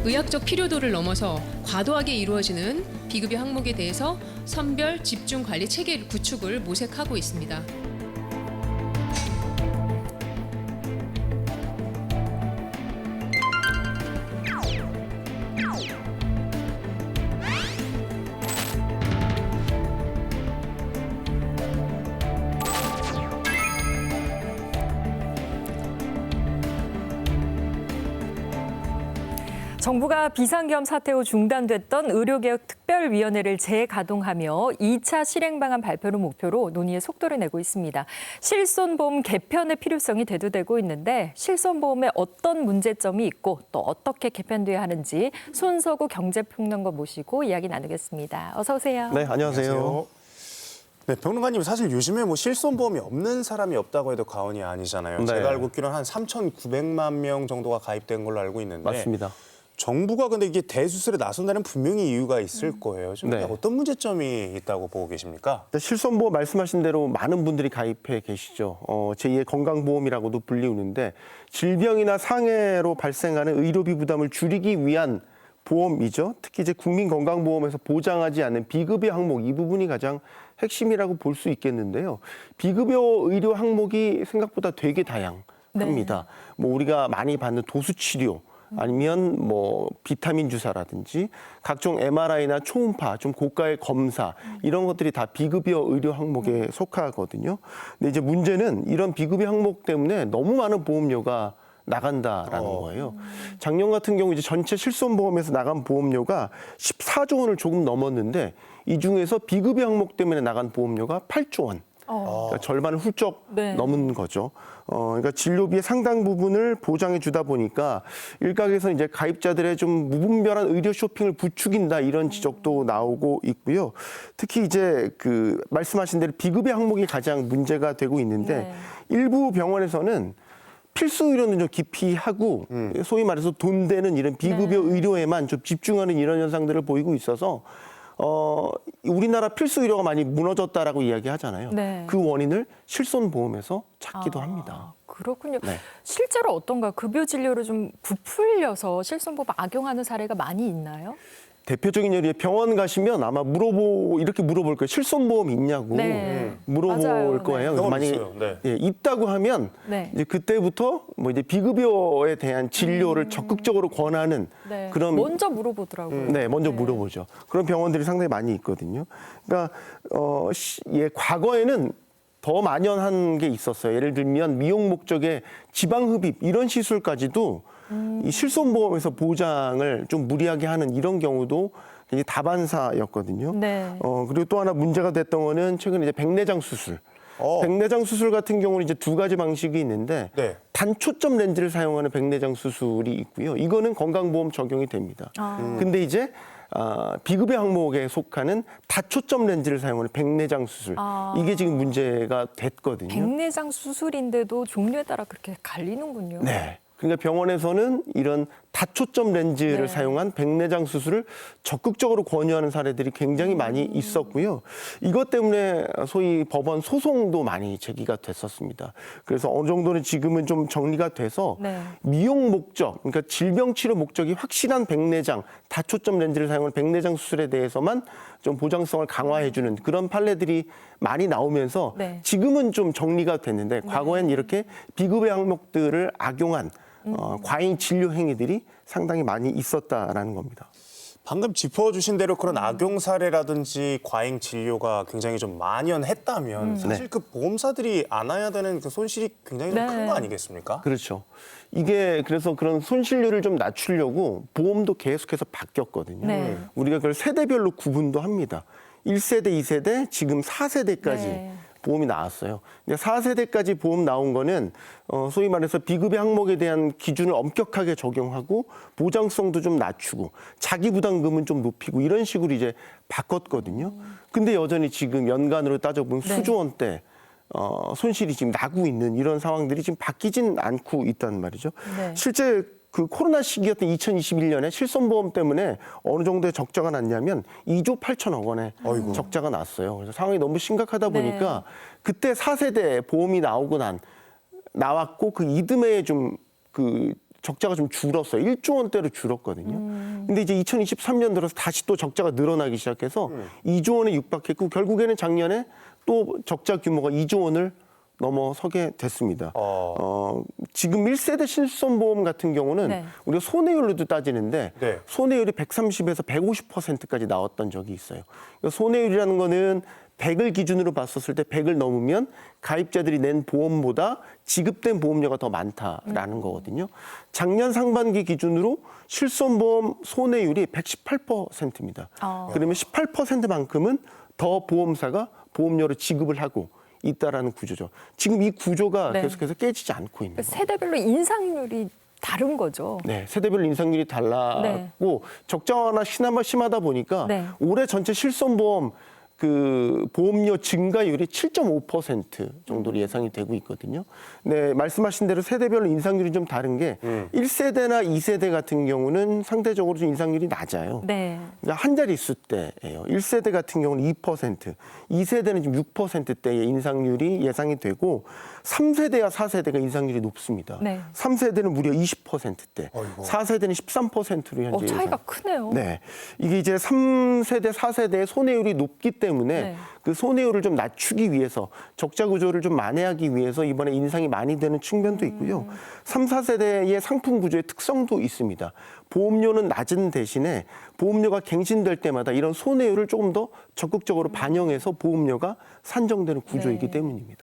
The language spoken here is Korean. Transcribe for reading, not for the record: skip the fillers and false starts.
의학적 필요도를 넘어서 과도하게 이루어지는 비급여 항목에 대해서 선별 집중 관리 체계 구축을 모색하고 있습니다. 정부가 비상겸 사태 후 중단됐던 의료개혁 특별위원회를 재가동하며 2차 실행 방안 발표를 목표로 논의에 속도를 내고 있습니다. 실손보험 개편의 필요성이 대두되고 있는데 실손보험에 어떤 문제점이 있고 또 어떻게 개편돼야 하는지 손석우 경제평론가 모시고 이야기 나누겠습니다. 어서 오세요. 네, 안녕하세요. 네, 평론가님 사실 요즘에 뭐 실손보험이 없는 사람이 없다고 해도 과언이 아니잖아요. 네. 제가 알고 있기로는 한 3,900만 명 정도가 가입된 걸로 알고 있는데 맞습니다. 정부가 근데 이게 대수술에 나선다는 분명히 이유가 있을 거예요. 좀 네. 어떤 문제점이 있다고 보고 계십니까? 실손보험 말씀하신 대로 많은 분들이 가입해 계시죠. 제2의 건강보험이라고도 불리우는데 질병이나 상해로 발생하는 의료비 부담을 줄이기 위한 보험이죠. 특히 이제 국민건강보험에서 보장하지 않는 비급여 항목 이 부분이 가장 핵심이라고 볼 수 있겠는데요. 비급여 의료 항목이 생각보다 되게 다양합니다. 뭐 우리가 많이 받는 도수치료 아니면 뭐 비타민 주사라든지 각종 MRI나 초음파, 좀 고가의 검사 이런 것들이 다 비급여 의료 항목에 속하거든요. 근데 이제 문제는 이런 비급여 항목 때문에 너무 많은 보험료가 나간다라는 거예요. 작년 같은 경우 이제 전체 실손보험에서 나간 보험료가 14조 원을 조금 넘었는데 이 중에서 비급여 항목 때문에 나간 보험료가 8조 원. 그러니까 절반을 훌쩍 넘은 거죠. 그러니까 진료비의 상당 부분을 보장해 주다 보니까 일각에서 이제 가입자들의 좀 무분별한 의료 쇼핑을 부추긴다 이런 지적도 나오고 있고요. 특히 이제 그 말씀하신 대로 비급여 항목이 가장 문제가 되고 있는데 일부 병원에서는 필수 의료는 좀 기피하고 소위 말해서 돈 되는 이런 비급여 의료에만 좀 집중하는 이런 현상들을 보이고 있어서 우리나라 필수 의료가 많이 무너졌다라고 이야기하잖아요. 그 원인을 실손보험에서 찾기도 합니다. 그렇군요. 네. 실제로 어떤가 급여 진료를 좀 부풀려서 실손보험 악용하는 사례가 많이 있나요? 대표적인 예로 병원 가시면 아마 이렇게 물어볼 거예요. 실손보험 있냐고 물어볼 맞아요. 거예요. 경험 만약에 있어요. 네. 있다고 하면 이제 그때부터 뭐 이제 비급여에 대한 진료를 적극적으로 권하는 그런 먼저 물어보더라고요. 먼저 물어보죠. 그런 병원들이 상당히 많이 있거든요. 그러니까 과거에는 더 만연한 게 있었어요. 예를 들면 미용 목적의 지방흡입 이런 시술까지도 이 실손보험에서 보장을 좀 무리하게 하는 이런 경우도 굉장히 다반사였거든요. 그리고 또 하나 문제가 됐던 거는 최근에 이제 백내장 수술. 백내장 수술 같은 경우는 이제 두 가지 방식이 있는데 단초점 렌즈를 사용하는 백내장 수술이 있고요. 이거는 건강보험 적용이 됩니다. 근데 이제 비급여 항목에 속하는 다초점 렌즈를 사용하는 백내장 수술. 이게 지금 문제가 됐거든요. 백내장 수술인데도 종류에 따라 그렇게 갈리는군요. 네. 그러니까 병원에서는 이런 다초점 렌즈를 사용한 백내장 수술을 적극적으로 권유하는 사례들이 굉장히 많이 있었고요. 이것 때문에 소위 법원 소송도 많이 제기가 됐었습니다. 그래서 어느 정도는 지금은 좀 정리가 돼서 미용 목적, 그러니까 질병 치료 목적이 확실한 백내장, 다초점 렌즈를 사용한 백내장 수술에 대해서만 좀 보장성을 강화해주는 그런 판례들이 많이 나오면서 지금은 좀 정리가 됐는데 과거엔 이렇게 비급여 항목들을 악용한 과잉 진료 행위들이 상당히 많이 있었다라는 겁니다. 방금 짚어주신 대로 그런 악용 사례라든지 과잉 진료가 굉장히 좀 만연했다면 사실 그 보험사들이 안아야 되는 그 손실이 굉장히 좀 큰 거 아니겠습니까? 그렇죠. 이게 그래서 그런 손실률을 좀 낮추려고 보험도 계속해서 바뀌었거든요. 우리가 그걸 세대별로 구분도 합니다. 1세대, 2세대, 지금 4세대까지 보험이 나왔어요. 근데 4세대까지 보험 나온 거는 소위 말해서 비급여 항목에 대한 기준을 엄격하게 적용하고 보장성도 좀 낮추고 자기 부담금은 좀 높이고 이런 식으로 이제 바꿨거든요. 근데 여전히 지금 연간으로 따져보면 수조 원대 손실이 지금 나고 있는 이런 상황들이 지금 바뀌진 않고 있단 말이죠. 실제 그 코로나 시기였던 2021년에 실손보험 때문에 어느 정도의 적자가 났냐면 2조 8천억 원의 적자가 났어요. 그래서 상황이 너무 심각하다 보니까 그때 4세대 보험이 나왔고 그 이듬해에 좀 그 적자가 좀 줄었어요. 1조 원대로 줄었거든요. 근데 이제 2023년 들어서 다시 또 적자가 늘어나기 시작해서 2조 원에 육박했고 결국에는 작년에 또 적자 규모가 2조 원을 넘어서게 됐습니다. 지금 1세대 실손보험 같은 경우는 네. 우리가 손해율로도 따지는데 네. 손해율이 130에서 150%까지 나왔던 적이 있어요. 그러니까 손해율이라는 거는 100을 기준으로 봤었을 때 100을 넘으면 가입자들이 낸 보험보다 지급된 보험료가 더 많다라는 거거든요. 작년 상반기 기준으로 실손보험 손해율이 118%입니다. 그러면 18%만큼은 더 보험사가 보험료를 지급을 하고 있다라는 구조죠. 지금 이 구조가 네. 계속해서 깨지지 않고 있는 거예요. 세대별로 인상률이 다른 거죠. 네, 세대별 인상률이 달랐고 네. 적자나 심하다 보니까 네. 올해 전체 실손보험 그 보험료 증가율이 7.5% 정도로 예상이 되고 있거든요. 네, 말씀하신 대로 세대별로 인상률이 좀 다른 게 1세대나 2세대 같은 경우는 상대적으로 좀 인상률이 낮아요. 네. 그러니까 한 자릿수 대예요. 1세대 같은 경우는 2%, 2세대는 지금 6%대의 인상률이 예상이 되고 3세대와 4세대가 인상률이 높습니다. 네. 3세대는 무려 20%대, 어이구. 4세대는 13%로 현재 차이가 예상. 크네요. 네, 이게 이제 3세대, 4세대의 손해율이 높기 때문에 네. 그 손해율을 좀 낮추기 위해서 적자 구조를 좀 만회하기 위해서 이번에 인상이 많이 되는 측면도 있고요. 3, 4세대의 상품 구조의 특성도 있습니다. 보험료는 낮은 대신에 보험료가 갱신될 때마다 이런 손해율을 조금 더 적극적으로 반영해서 보험료가 산정되는 구조이기 네. 때문입니다.